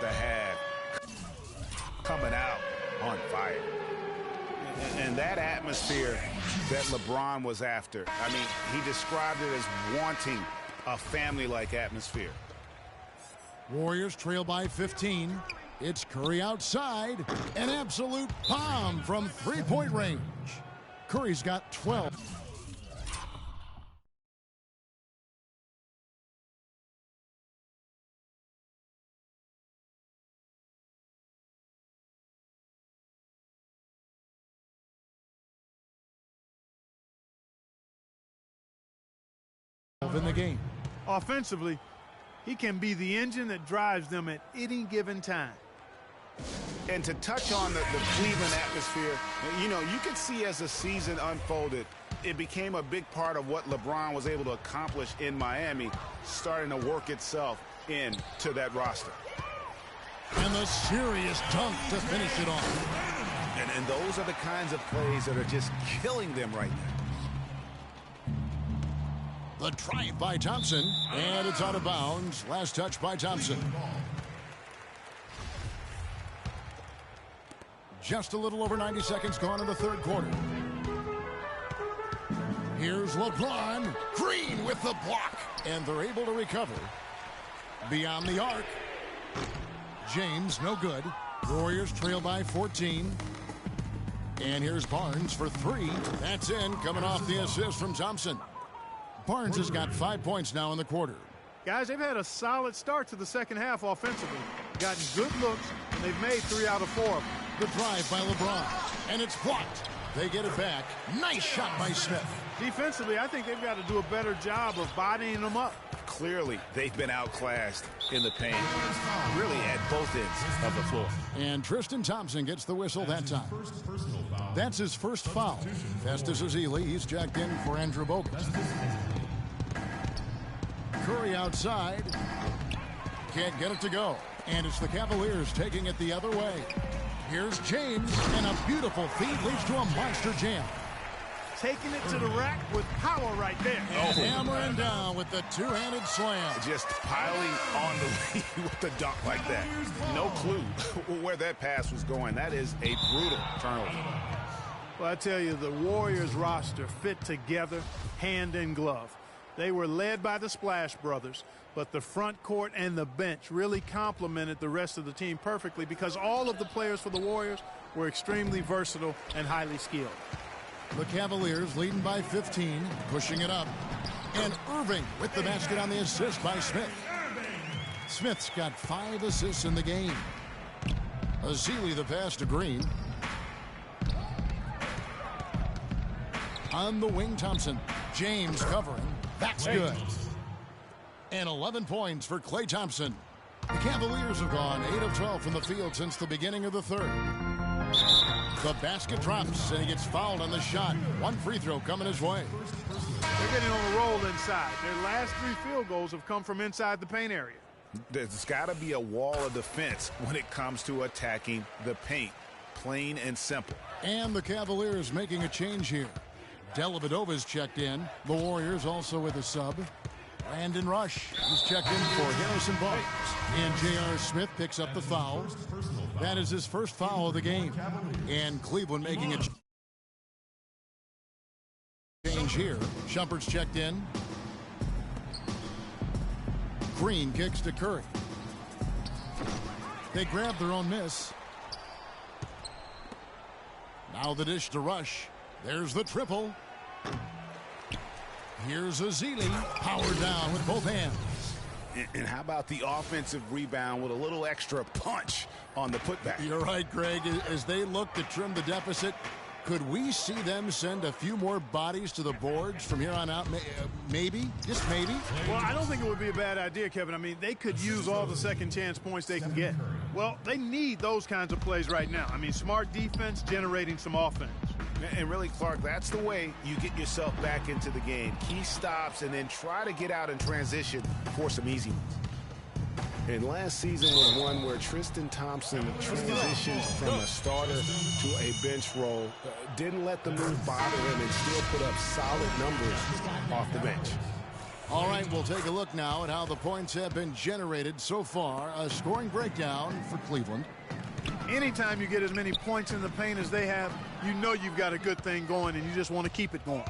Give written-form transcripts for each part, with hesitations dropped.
the half, coming out on fire. And that atmosphere that LeBron was after, I mean, he described it as wanting a family-like atmosphere. Warriors trail by 15. It's Curry outside. An absolute bomb from three-point range. Curry's got 12. In the game. Offensively, he can be the engine that drives them at any given time. And to touch on the Cleveland atmosphere, you know, you can see as the season unfolded, it became a big part of what LeBron was able to accomplish in Miami, starting to work itself into that roster. And the serious dunk to finish it off. And those are the kinds of plays that are just killing them right now. The drive by Thompson, and it's out of bounds. Last touch by Thompson. Just a little over 90 seconds gone in the third quarter. Here's LeBron. Green with the block, and they're able to recover. Beyond the arc. James, no good. Warriors trail by 14. And here's Barnes for three. That's in, coming off the assist from Thompson. Barnes has got 5 points now in the quarter. Guys, they've had a solid start to the second half offensively. Gotten good looks, and they've made 3 out of 4. The drive by LeBron, and it's blocked. They get it back. Nice shot by Smith. Defensively, I think they've got to do a better job of bodying them up. Clearly, they've been outclassed in the paint, really at both ends of the floor. And Tristan Thompson gets the whistle that time. That's his first foul. Festus Ezeli, he's checked in for Andrew Bogut. Curry outside. Can't get it to go. And it's the Cavaliers taking it the other way. Here's James, and a beautiful feed leads to a monster jam. Taking it to the rack with power right there. And hammering down with the two-handed slam. Just piling on the lead with the dunk like that. No clue where that pass was going. That is a brutal turnover. Well, I tell you, the Warriors roster fit together hand in glove. They were led by the Splash Brothers, but the front court and the bench really complemented the rest of the team perfectly because all of the players for the Warriors were extremely versatile and highly skilled. The Cavaliers leading by 15, pushing it up. And Irving with the basket on the assist by Smith. Smith's got 5 assists in the game. Ezeli the pass to Green. On the wing, Thompson. James covering. That's good. And 11 points for Klay Thompson. The Cavaliers have gone 8 of 12 from the field since the beginning of the third. The basket drops, and he gets fouled on the shot. One free throw coming his way. They're getting on a roll inside. Their last 3 field goals have come from inside the paint area. There's got to be a wall of defense when it comes to attacking the paint. Plain and simple. And the Cavaliers making a change here. Dellavedova's checked in. The Warriors also with a sub. Landon Rush is checked in for Harrison Barnes. And J.R. Smith picks up the foul. That is his first foul of the game. And Cleveland making a change here. Shumpert's checked in. Green kicks to Curry. They grab their own miss. Now the dish to Rush. There's the triple. Here's Ezeli, powered down with both hands. And how about the offensive rebound with a little extra punch on the putback? You're right, Greg. As they look to trim the deficit, could we see them send a few more bodies to the boards from here on out? Maybe, just maybe. Well, I don't think it would be a bad idea, Kevin. I mean, they could use all the second chance points they can get. Well, they need those kinds of plays right now. I mean, smart defense generating some offense. And really, Clark, that's the way you get yourself back into the game. Key stops and then try to get out in transition for some easy ones. And last season was one where Tristan Thompson transitioned from a starter to a bench role. Didn't let the move bother him and still put up solid numbers off the bench. All right, we'll take a look now at how the points have been generated so far. A scoring breakdown for Cleveland. Anytime you get as many points in the paint as they have, you know you've got a good thing going, and you just want to keep it going.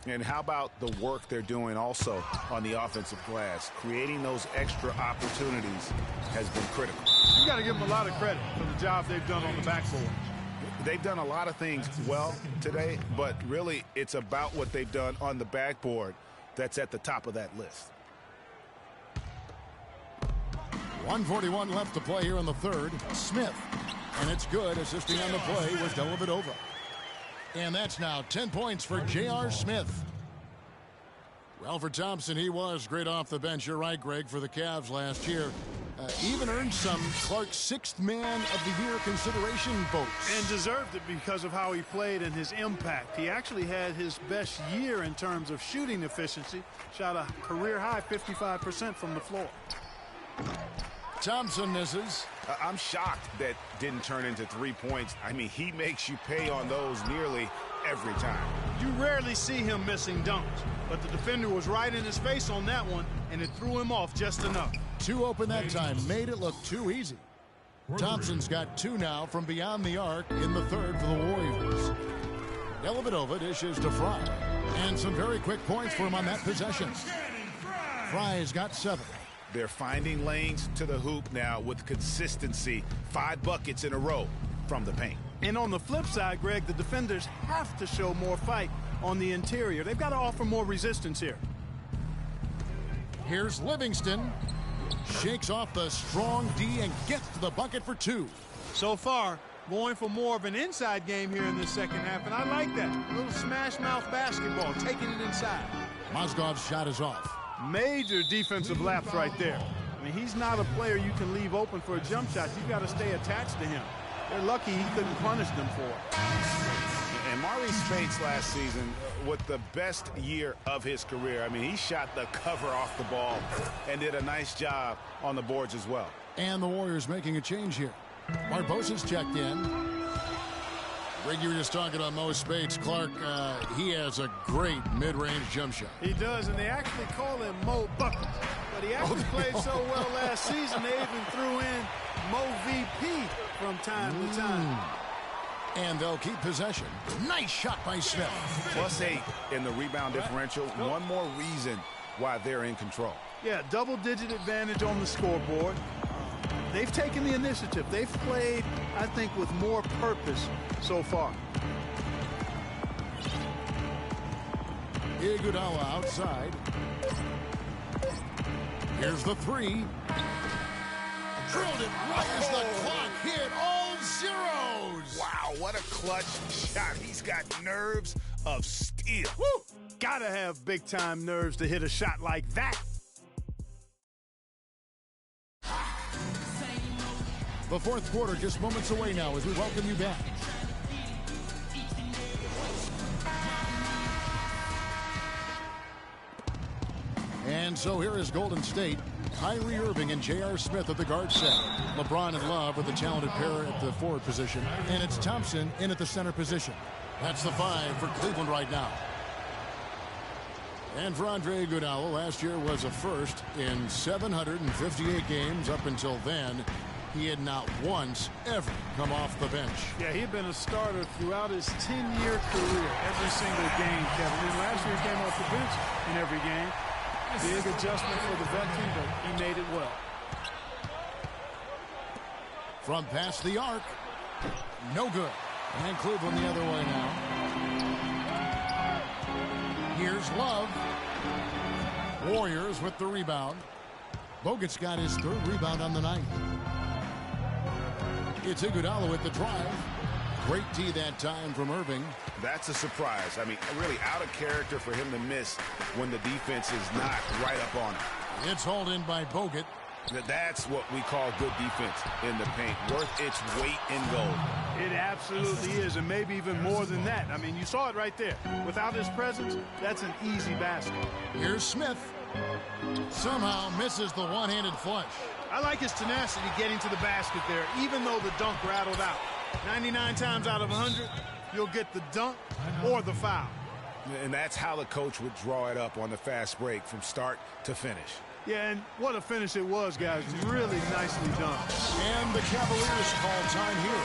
And how about the work they're doing also on the offensive glass? Creating those extra opportunities has been critical. You got to give them a lot of credit for the job they've done on the backboard. They've done a lot of things well today, but really it's about what they've done on the backboard that's at the top of that list. 1:41 left to play here in the third. Smith, and it's good. Assisting on the play was Dellavedova. And that's now 10 points for J.R. Smith. Well, for Thompson, he was great off the bench. You're right, Greg, for the Cavs last year. Even earned some Clark's sixth man of the year consideration votes. And deserved it because of how he played and his impact. He actually had his best year in terms of shooting efficiency. Shot a career-high 55% from the floor. Thompson misses. I'm shocked that didn't turn into 3 points. I mean, he makes you pay on those nearly every time. You rarely see him missing dunks, but the defender was right in his face on that one, and it threw him off just enough. Two open that time, made it look too easy. Thompson's got two now from beyond the arc in the third for the Warriors. Dellavedova dishes to Fry, and some very quick points for him on that possession. Fry's got 7. They're finding lanes to the hoop now with consistency. 5 buckets in a row from the paint. And on the flip side, Greg, the defenders have to show more fight on the interior. They've got to offer more resistance here. Here's Livingston. Shakes off the strong D and gets to the bucket for 2. So far, going for more of an inside game here in this second half, and I like that. A little smash-mouth basketball, taking it inside. Mozgov's shot is off. Major defensive lapse right there. I mean, he's not a player you can leave open for a jump shot. You've got to stay attached to him. They're lucky he couldn't punish them for it. And Maurice Spates last season with the best year of his career. I mean, he shot the cover off the ball and did a nice job on the boards as well. And the Warriors making a change here. Barbosa's checked in. Greg, you were just talking about Mo Spates. Clark, he has a great mid-range jump shot. He does, and they actually call him Mo Buckets. But he actually played so well last season, they even threw in Mo VP from time to time. And they'll keep possession. Nice shot by Smith. +8 in the rebound differential. One more reason why they're in control. Yeah, double-digit advantage on the scoreboard. They've taken the initiative. They've played, I think, with more purpose so far. Iguodala outside. Here's the 3. Drilled it right as the clock hit all zeros. Wow, what a clutch shot. He's got nerves of steel. Woo! Gotta have big-time nerves to hit a shot like that. The fourth quarter just moments away now as we welcome you back. And so here is Golden State. Kyrie Irving and J.R. Smith at the guard set. LeBron and Love with the talented pair at the forward position. And it's Thompson in at the center position. That's the 5 for Cleveland right now. And for Andre Iguodala, last year was a first in 758 games. Up until then, he had not once ever come off the bench. Yeah, he had been a starter throughout his 10-year career, every single game, Kevin. And last year he came off the bench in every game. Big adjustment for the veteran, but he made it well. From past the arc, no good. And Cleveland the other way now. Here's Love. Warriors with the rebound. Bogut's got his 3rd rebound on the night. It's Iguodala with the drive. Great D that time from Irving. That's a surprise. I mean, really out of character for him to miss when the defense is not right up on him. It's hauled in by Bogut. That's what we call good defense in the paint. Worth its weight in gold. It absolutely is, and maybe even more than that. I mean, you saw it right there. Without his presence, that's an easy basket. Here's Smith. Somehow misses the one-handed flush. I like his tenacity getting to the basket there, even though the dunk rattled out. 99 times out of 100, you'll get the dunk or the foul. And that's how the coach would draw it up on the fast break from start to finish. Yeah, and what a finish it was, guys. Really nicely done. And the Cavaliers call time here.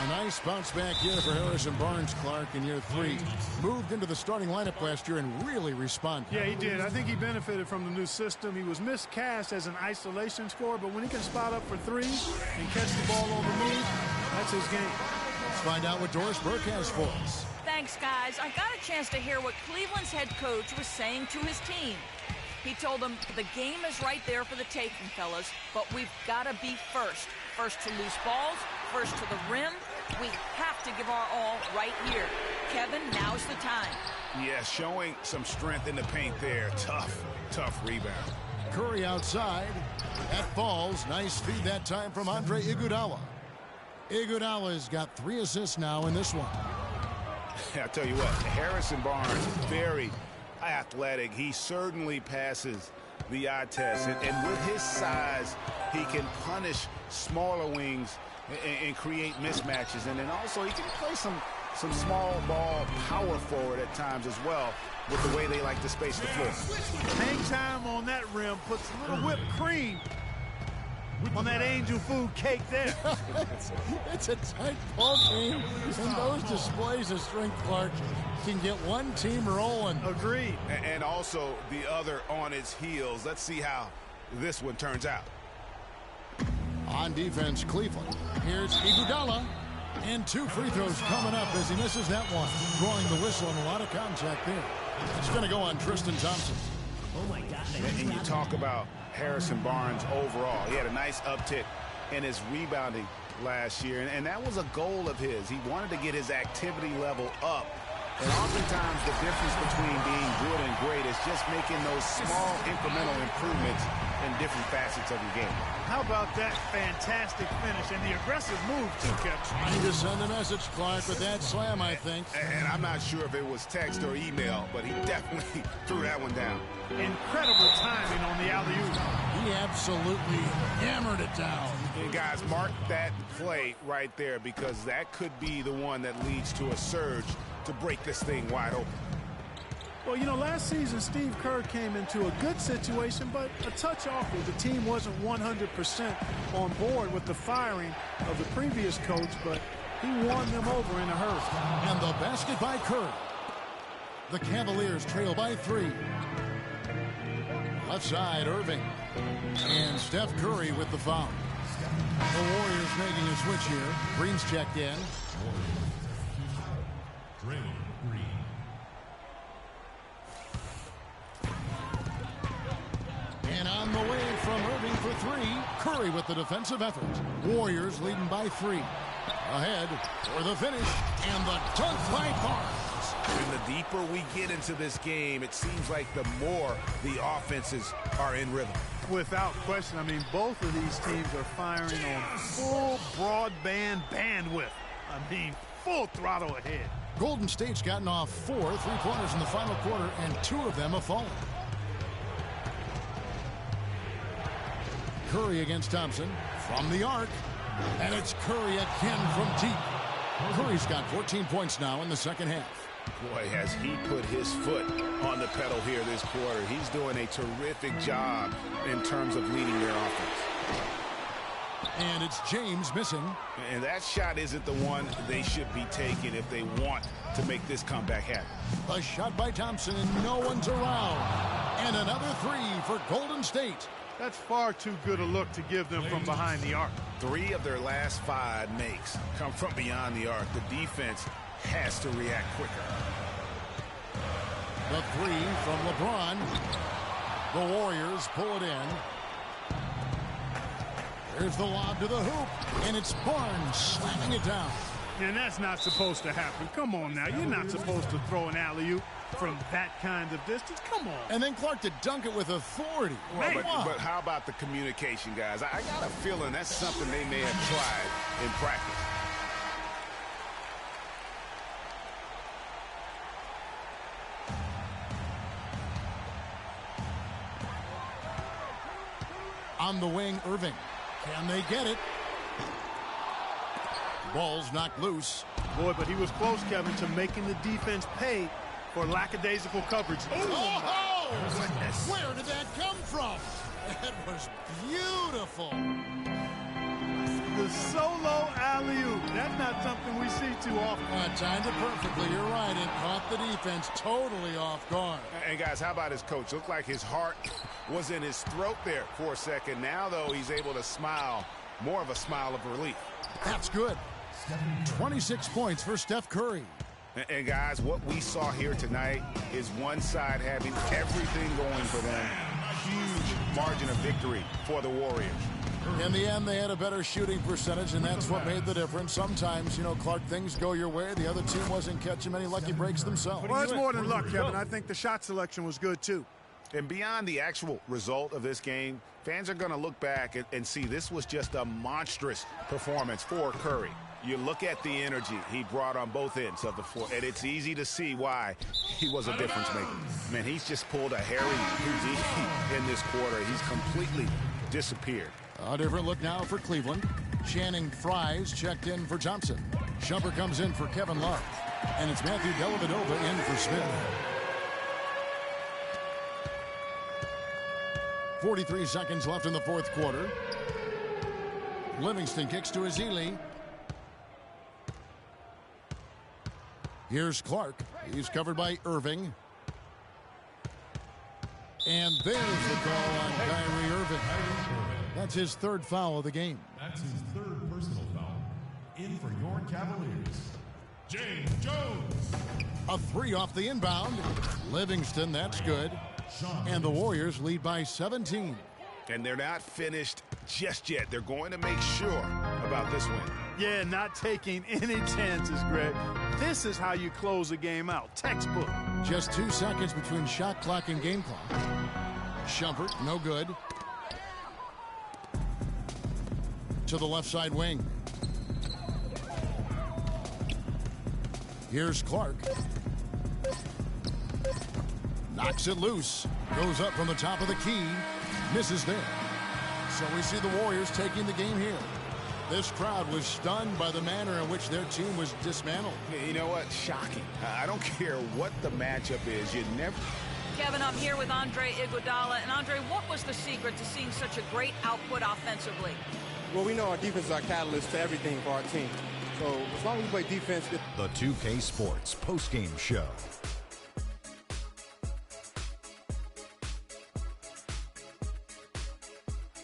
A nice bounce back year for Harrison Barnes, Clark, in year 3. Moved into the starting lineup last year and really responded. Yeah, he did. I think he benefited from the new system. He was miscast as an isolation scorer, but when he can spot up for threes and catch the ball on the move, that's his game. Let's find out what Doris Burke has for us. Thanks, guys. I got a chance to hear what Cleveland's head coach was saying to his team. He told them the game is right there for the taking, fellas, but we've got to be first. First to loose balls, first to the rim. We have to give our all right here. Kevin, now's the time. Yeah, showing some strength in the paint there. Tough rebound. Curry outside. That falls. Nice feed that time from Andre Iguodala. Iguodala's got 3 assists now in this one. I'll tell you what, Harrison Barnes is very athletic. He certainly passes the eye test. And with his size, he can punish smaller wings and create mismatches. And then also he can play some small ball power forward at times as well with the way they like to space the floor. Hang time on that rim puts a little whipped cream on that angel food cake there. It's a tight ball game, and those displays of strength, Clark, can get one team rolling. Agreed. And also the other on its heels. Let's see how this one turns out. On defense, Cleveland. Here's Iguodala. And 2 free throws coming up as he misses that one. Drawing the whistle and a lot of contact there. It's going to go on Tristan Thompson. Oh, my God. And you talk about Harrison Barnes overall. He had a nice uptick in his rebounding last year, and that was a goal of his. He wanted to get his activity level up. And oftentimes the difference between being good and great is just making those small incremental improvements in different facets of your game. How about that fantastic finish and the aggressive move, too, Kevin? Trying to send a message, Clark, with that slam, I think. And I'm not sure if it was text or email, but he definitely threw that one down. Incredible timing on the alley-oop. He absolutely hammered it down. And guys, mark that play right there, because that could be the one that leads to a surge to break this thing wide open. Well, you know, last season, Steve Kerr came into a good situation, but a touch awkward. The team wasn't 100% on board with the firing of the previous coach, but he won them over in a hurry. And the basket by Kerr. The Cavaliers trail by 3. Left side, Irving. And Steph Curry with the foul. The Warriors making a switch here. Green's checked in. And on the way from Irving for 3, Curry with the defensive effort. Warriors leading by 3. Ahead for the finish, and the dunk by Barnes. And the deeper we get into this game, it seems like the more the offenses are in rhythm. Without question, I mean, both of these teams are firing on full broadband bandwidth. I mean, full throttle ahead. Golden State's gotten off 4 3-pointers in the final quarter, and 2 of them have fallen. Curry against Thompson from the arc, and it's Curry again from deep. Curry's got 14 points now in the second half. Boy, has he put his foot on the pedal here this quarter. He's doing a terrific job in terms of leading their offense. And it's James missing. And that shot isn't the one they should be taking if they want to make this comeback happen. A shot by Thompson, and no one's around. And another 3 for Golden State. That's far too good a look to give them from behind the arc. 3 of their last 5 makes come from beyond the arc. The defense has to react quicker. The 3 from LeBron. The Warriors pull it in. There's the lob to the hoop, and it's Barnes slamming it down. And that's not supposed to happen. Come on now. You're not supposed to throw an alley-oop from that kind of distance. Come on. And then Clark to dunk it with authority. Well, but how about the communication, guys? I got a feeling that's something they may have tried in practice. On the wing, Irving. Can they get it? Ball's knocked loose. Boy, but he was close, Kevin, to making the defense pay for lackadaisical coverage. Oh! Where did that come from? That was beautiful. The solo alley-oop. That's not something we see too often. Timed it perfectly. You're right. It caught the defense totally off guard. And guys, how about his coach? Looked like his heart was in his throat there for a second. Now, though, he's able to smile. More of a smile of relief. That's good. 26 points for Steph Curry. And guys, what we saw here tonight is one side having everything going for them. Huge margin of victory for the Warriors. In the end, they had a better shooting percentage, and that's what made the difference. Sometimes, you know, Clark, things go your way. The other team wasn't catching many lucky breaks themselves. Well, it's more than luck, Kevin. I think the shot selection was good, too. And beyond the actual result of this game, fans are going to look back and see this was just a monstrous performance for Curry. You look at the energy he brought on both ends of the floor, and it's easy to see why he was a difference maker. Man, he's just pulled a Harry Houdini in this quarter. He's completely disappeared. A different look now for Cleveland. Channing Fries checked in for Thompson. Shumpert comes in for Kevin Love. And it's Matthew Dellavedova in for Smith. 43 seconds left in the fourth quarter. Livingston kicks to Ezeli. Here's Clark. He's covered by Irving. And there's the call on Kyrie Irving. That's his third foul of the game. That's his third personal foul. In for your Cavaliers, James Jones. A three off the inbound. Livingston, that's good. And the Warriors lead by 17. And they're not finished just yet. They're going to make sure about this win. Yeah, not taking any chances, Greg. This is how you close a game out. Textbook. Just 2 seconds between shot clock and game clock. Shumpert, no good. To the left side wing. Here's Clark. Knocks it loose. Goes up from the top of the key. Misses there. So we see the Warriors taking the game here. This crowd was stunned by the manner in which their team was dismantled. You know what? Shocking. I don't care what the matchup is. You never... Kevin, I'm here with Andre Iguodala. And Andre, what was the secret to seeing such a great output offensively? Well, we know our defense is our catalyst to everything for our team. So as long as we play defense... The 2K Sports postgame show.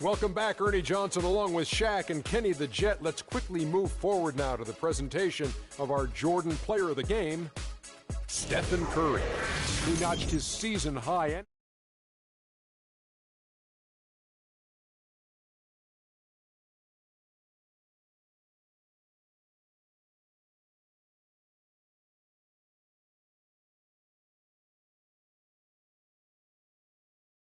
Welcome back, Ernie Johnson, along with Shaq and Kenny the Jet. Let's quickly move forward now to the presentation of our Jordan Player of the Game, Stephen Curry. He notched his season high.